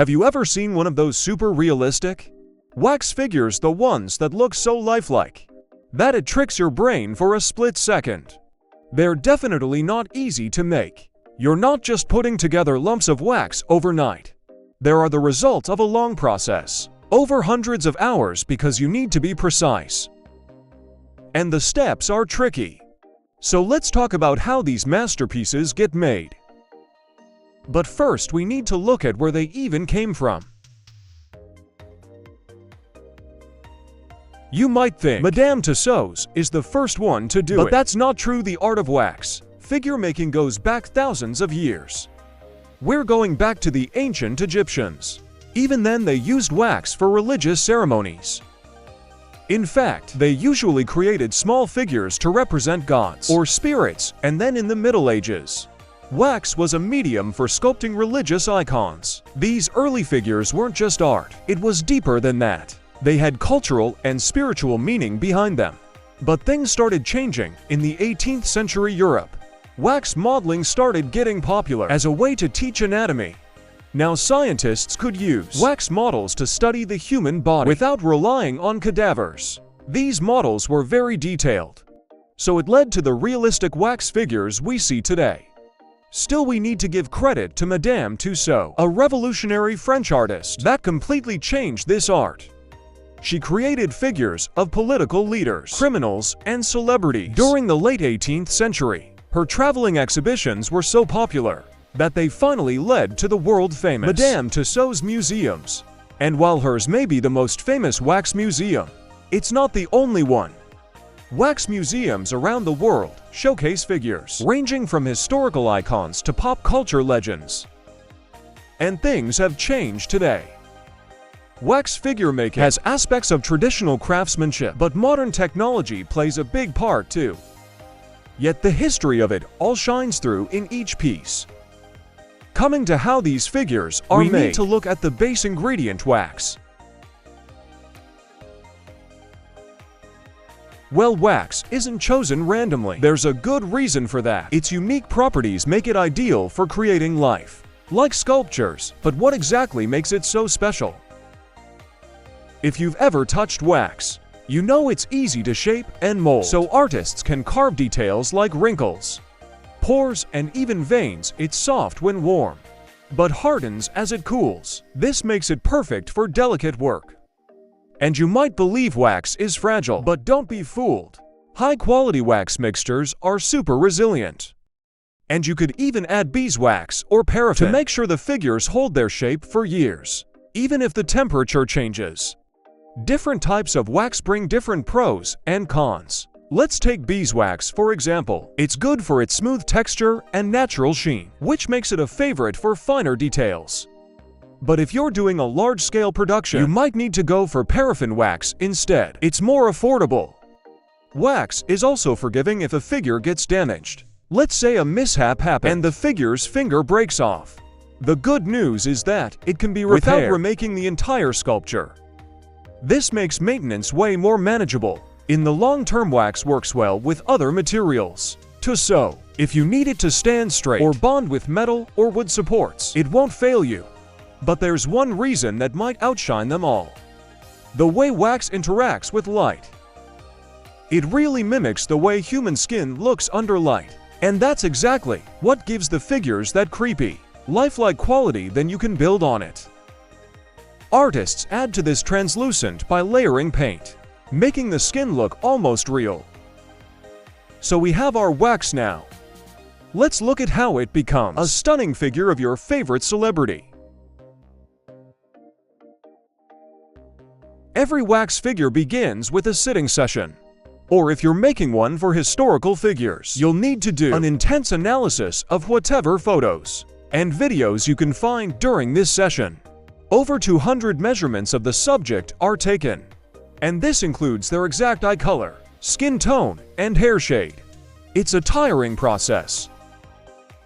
Have you ever seen one of those super realistic wax figures, the ones that look so lifelike that it tricks your brain for a split second? They're definitely not easy to make. You're not just putting together lumps of wax overnight. They are the result of a long process, over hundreds of hours, because you need to be precise. And the steps are tricky. So let's talk about how these masterpieces get made. But first, we need to look at where they even came from. You might think Madame Tussauds is the first one to do it, but that's not true. The art of wax figure making goes back thousands of years. We're going back to the ancient Egyptians. Even then, they used wax for religious ceremonies. In fact, they usually created small figures to represent gods or spirits, and then in the Middle Ages, wax was a medium for sculpting religious icons. These early figures weren't just art, it was deeper than that. They had cultural and spiritual meaning behind them. But things started changing in the 18th century Europe. Wax modeling started getting popular as a way to teach anatomy. Now scientists could use wax models to study the human body without relying on cadavers. These models were very detailed, so it led to the realistic wax figures we see today. Still, we need to give credit to Madame Tussauds, a revolutionary French artist that completely changed this art. She created figures of political leaders, criminals, and celebrities. During the late 18th century, her traveling exhibitions were so popular that they finally led to the world-famous Madame Tussauds museums. And while hers may be the most famous wax museum, it's not the only one. Wax museums around the world showcase figures ranging from historical icons to pop culture legends. And things have changed today. Wax figure making has aspects of traditional craftsmanship, but modern technology plays a big part too. Yet the history of it all shines through in each piece. Coming to how these figures are made, we need to look at the base ingredient, wax. Well, wax isn't chosen randomly. There's a good reason for that. Its unique properties make it ideal for creating life-like sculptures. But what exactly makes it so special? If you've ever touched wax, you know it's easy to shape and mold. So artists can carve details like wrinkles, pores, and even veins. It's soft when warm, but hardens as it cools. This makes it perfect for delicate work. And you might believe wax is fragile, but don't be fooled. High-quality wax mixtures are super resilient. And you could even add beeswax or paraffin to make sure the figures hold their shape for years, even if the temperature changes. Different types of wax bring different pros and cons. Let's take beeswax for example. It's good for its smooth texture and natural sheen, which makes it a favorite for finer details. But if you're doing a large-scale production, you might need to go for paraffin wax instead. It's more affordable. Wax is also forgiving if a figure gets damaged. Let's say a mishap happens and the figure's finger breaks off. The good news is that it can be repaired without remaking the entire sculpture. This makes maintenance way more manageable. In the long term, wax works well with other materials. So, if you need it to stand straight or bond with metal or wood supports, it won't fail you. But there's one reason that might outshine them all: the way wax interacts with light. It really mimics the way human skin looks under light. And that's exactly what gives the figures that creepy, lifelike quality then you can build on it. Artists add to this translucent by layering paint, making the skin look almost real. So we have our wax now. Let's look at how it becomes a stunning figure of your favorite celebrity. Every wax figure begins with a sitting session. Or if you're making one for historical figures, you'll need to do an intense analysis of whatever photos and videos you can find during this session. Over 200 measurements of the subject are taken, and this includes their exact eye color, skin tone, and hair shade. It's a tiring process.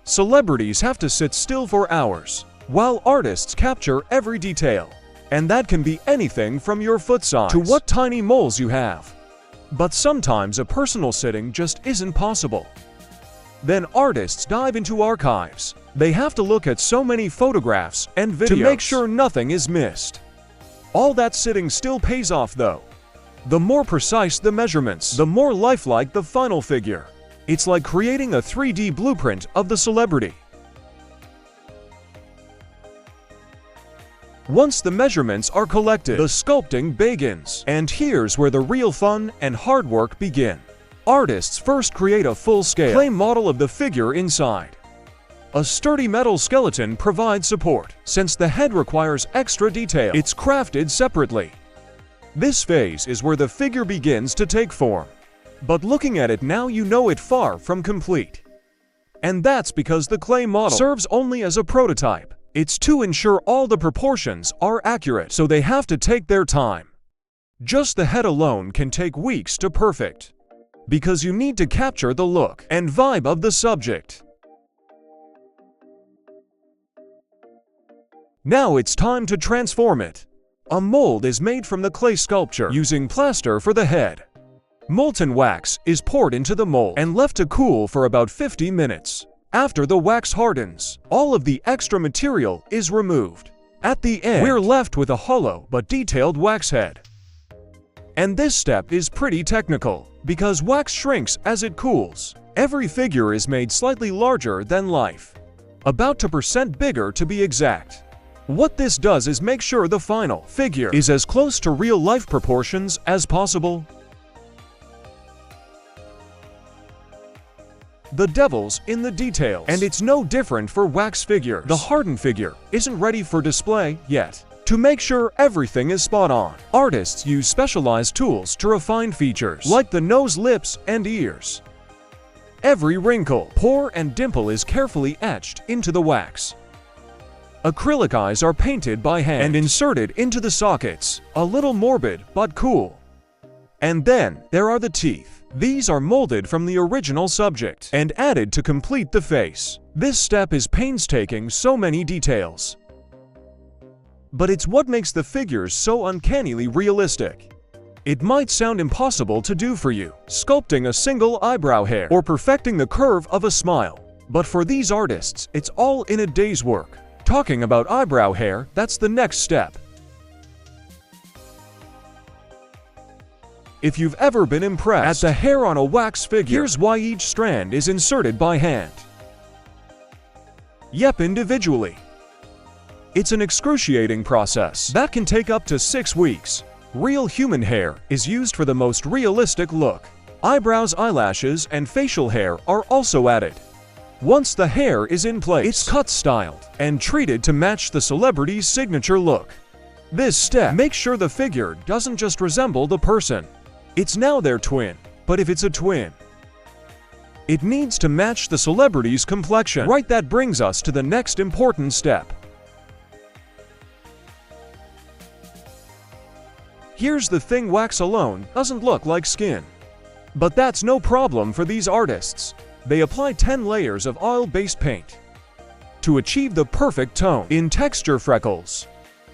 Celebrities have to sit still for hours, while artists capture every detail. And that can be anything from your foot size to what tiny moles you have. But sometimes a personal sitting just isn't possible. Then artists dive into archives, They have to look at so many photographs and videos to make sure nothing is missed. All that sitting still pays off though. The more precise the measurements, the more lifelike the final figure. It's like creating a 3D blueprint of the celebrity. Once the measurements are collected, the sculpting begins. And here's where the real fun and hard work begin. Artists first create a full-scale clay model of the figure inside. A sturdy metal skeleton provides support. Since the head requires extra detail, it's crafted separately. This phase is where the figure begins to take form. But looking at it now, you know it's far from complete. And that's because the clay model serves only as a prototype. It's to ensure all the proportions are accurate, so they have to take their time. Just the head alone can take weeks to perfect, because you need to capture the look and vibe of the subject. Now it's time to transform it. A mold is made from the clay sculpture using plaster for the head. Molten wax is poured into the mold and left to cool for about 50 minutes. After the wax hardens, all of the extra material is removed. At the end, we're left with a hollow but detailed wax head. And this step is pretty technical, because wax shrinks as it cools. Every figure is made slightly larger than life. About 2% bigger to be exact. What this does is make sure the final figure is as close to real-life proportions as possible. The devil's in the details, and it's no different for wax figures. The hardened figure isn't ready for display yet. To make sure everything is spot on, artists use specialized tools to refine features, like the nose, lips, and ears. Every wrinkle, pore, and dimple is carefully etched into the wax. Acrylic eyes are painted by hand and inserted into the sockets, a little morbid but cool. And then there are the teeth. These are molded from the original subject and added to complete the face. This step is painstaking, so many details. But it's what makes the figures so uncannily realistic. It might sound impossible to do for you, sculpting a single eyebrow hair or perfecting the curve of a smile. But for these artists, it's all in a day's work. Talking about eyebrow hair, that's the next step. If you've ever been impressed at the hair on a wax figure, here's why each strand is inserted by hand. Yep, individually. It's an excruciating process that can take up to 6 weeks. Real human hair is used for the most realistic look. Eyebrows, eyelashes, and facial hair are also added. Once the hair is in place, it's cut, styled, and treated to match the celebrity's signature look. This step makes sure the figure doesn't just resemble the person. It's now their twin. But if it's a twin, it needs to match the celebrity's complexion. Right, that brings us to the next important step. Here's the thing, wax alone doesn't look like skin. But that's no problem for these artists. They apply 10 layers of oil-based paint to achieve the perfect tone. In texture, freckles,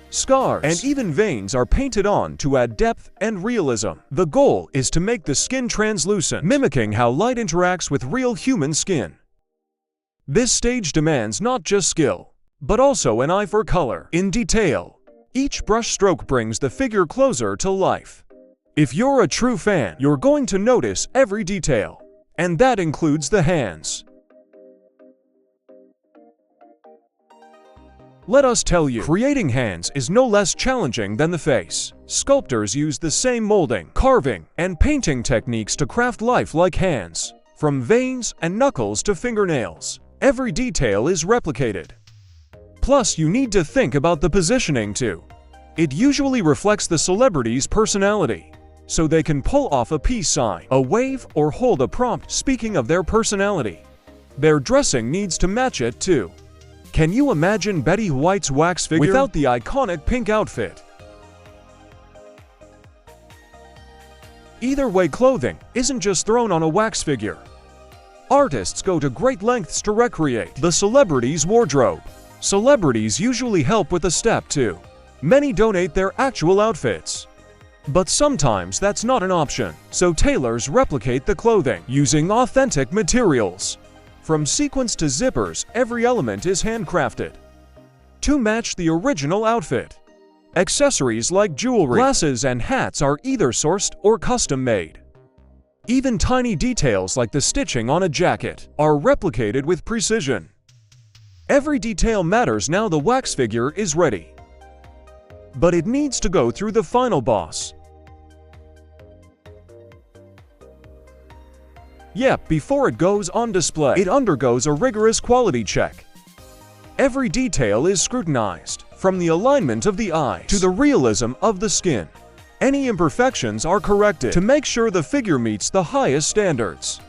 scars, and even veins are painted on to add depth and realism. The goal is to make the skin translucent, mimicking how light interacts with real human skin. This stage demands not just skill, but also an eye for color in detail. Each brush stroke brings the figure closer to life. If you're a true fan, you're going to notice every detail. And that includes the hands. Let us tell you, creating hands is no less challenging than the face. Sculptors use the same molding, carving, and painting techniques to craft lifelike hands. From veins and knuckles to fingernails, every detail is replicated. Plus, you need to think about the positioning too. It usually reflects the celebrity's personality, so they can pull off a peace sign, a wave, or hold a prompt. Speaking of their personality, their dressing needs to match it too. Can you imagine Betty White's wax figure without the iconic pink outfit? Either way, clothing isn't just thrown on a wax figure. Artists go to great lengths to recreate the celebrity's wardrobe. Celebrities usually help with the step too. Many donate their actual outfits. But sometimes that's not an option, so tailors replicate the clothing using authentic materials. From sequins to zippers, every element is handcrafted to match the original outfit. Accessories like jewelry, glasses, and hats are either sourced or custom-made. Even tiny details like the stitching on a jacket are replicated with precision. Every detail matters now the wax figure is ready. But it needs to go through the final boss. Yep, before it goes on display, it undergoes a rigorous quality check. Every detail is scrutinized, from the alignment of the eyes to the realism of the skin. Any imperfections are corrected to make sure the figure meets the highest standards.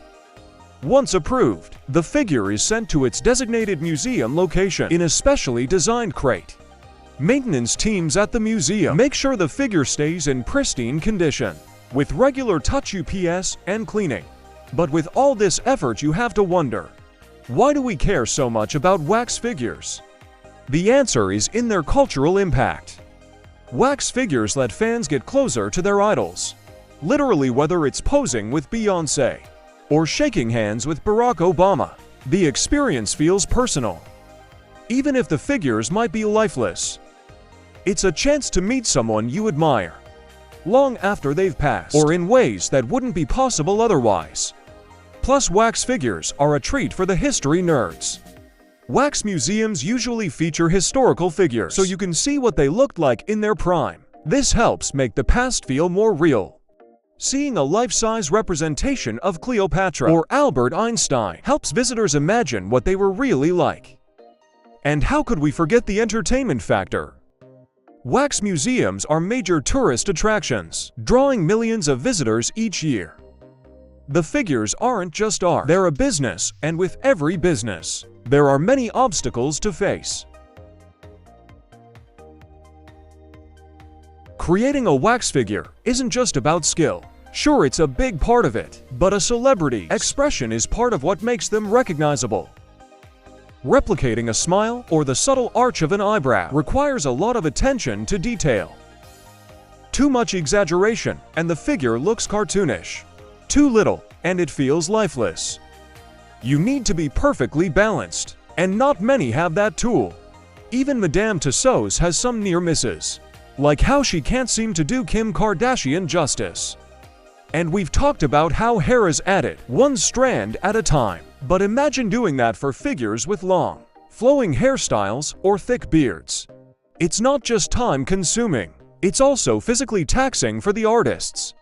Once approved, the figure is sent to its designated museum location in a specially designed crate. Maintenance teams at the museum make sure the figure stays in pristine condition, with regular touch UPS and cleaning. But with all this effort, you have to wonder, why do we care so much about wax figures? The answer is in their cultural impact. Wax figures let fans get closer to their idols. Literally, whether it's posing with Beyoncé or shaking hands with Barack Obama, the experience feels personal. Even if the figures might be lifeless, it's a chance to meet someone you admire, long after they've passed, or in ways that wouldn't be possible otherwise. Plus, wax figures are a treat for the history nerds. Wax museums usually feature historical figures, so you can see what they looked like in their prime. This helps make the past feel more real. Seeing a life-size representation of Cleopatra or Albert Einstein helps visitors imagine what they were really like. And how could we forget the entertainment factor? Wax museums are major tourist attractions, drawing millions of visitors each year. The figures aren't just art, they're a business, and with every business, there are many obstacles to face. Creating a wax figure isn't just about skill. Sure, it's a big part of it, but a celebrity's expression is part of what makes them recognizable. Replicating a smile or the subtle arch of an eyebrow requires a lot of attention to detail. Too much exaggeration, and the figure looks cartoonish. Too little, and it feels lifeless. You need to be perfectly balanced, and not many have that tool. Even Madame Tussauds has some near misses, like how she can't seem to do Kim Kardashian justice. And we've talked about how hair is added, one strand at a time. But imagine doing that for figures with long, flowing hairstyles or thick beards. It's not just time-consuming, it's also physically taxing for the artists.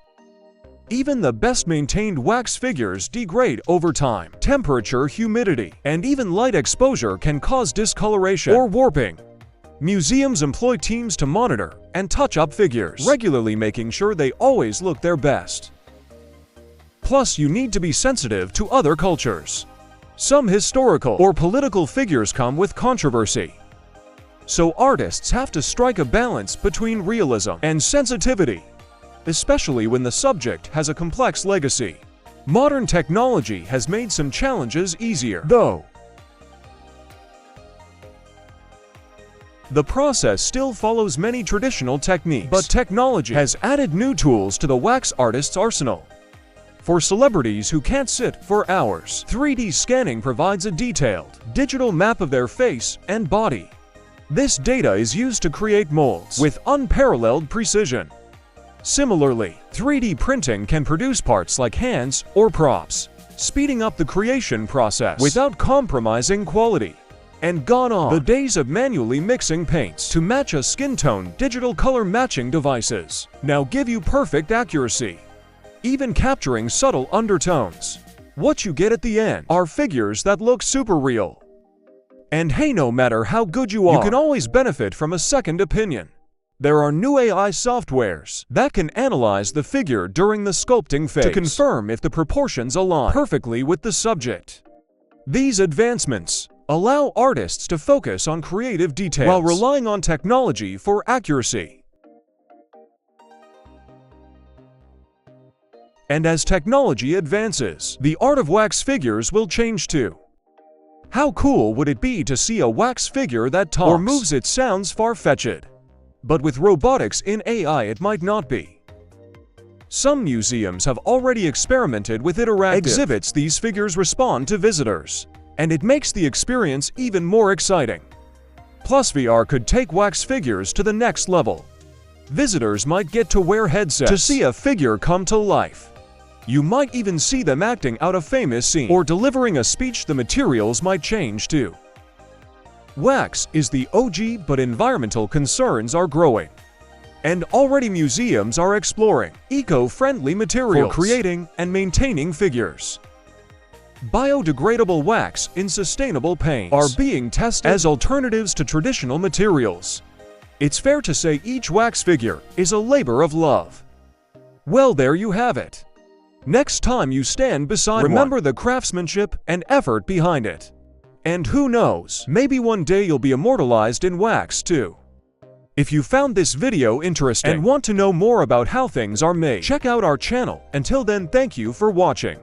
Even the best-maintained wax figures degrade over time. Temperature, humidity, and even light exposure can cause discoloration or warping. Museums employ teams to monitor and touch up figures, regularly making sure they always look their best. Plus, you need to be sensitive to other cultures. Some historical or political figures come with controversy. So artists have to strike a balance between realism and sensitivity, especially when the subject has a complex legacy. Modern technology has made some challenges easier, though. The process still follows many traditional techniques, but technology has added new tools to the wax artist's arsenal. For celebrities who can't sit for hours, 3D scanning provides a detailed, digital map of their face and body. This data is used to create molds with unparalleled precision. Similarly, 3D printing can produce parts like hands or props, speeding up the creation process without compromising quality. And gone are the days of manually mixing paints to match a skin tone. Digital color matching devices now give you perfect accuracy, even capturing subtle undertones. What you get at the end are figures that look super real. And hey, no matter how good you are, you can always benefit from a second opinion. There are new AI softwares that can analyze the figure during the sculpting phase to confirm if the proportions align perfectly with the subject. These advancements allow artists to focus on creative details while relying on technology for accuracy. And as technology advances, the art of wax figures will change too. How cool would it be to see a wax figure that talks or moves? It sounds far-fetched. But with robotics in AI, it might not be. Some museums have already experimented with interactive exhibits. These figures respond to visitors and it makes the experience even more exciting. Plus, VR could take wax figures to the next level. Visitors might get to wear headsets to see a figure come to life. You might even see them acting out a famous scene or delivering a speech. The materials might change too. Wax is the OG, but environmental concerns are growing. And already museums are exploring eco-friendly materials for creating and maintaining figures. Biodegradable wax in sustainable paints are being tested as alternatives to traditional materials. It's fair to say each wax figure is a labor of love. Well, there you have it. Next time you stand beside one, remember the craftsmanship and effort behind it. And who knows, maybe one day you'll be immortalized in wax too. If you found this video interesting and want to know more about how things are made, check out our channel. Until then, thank you for watching.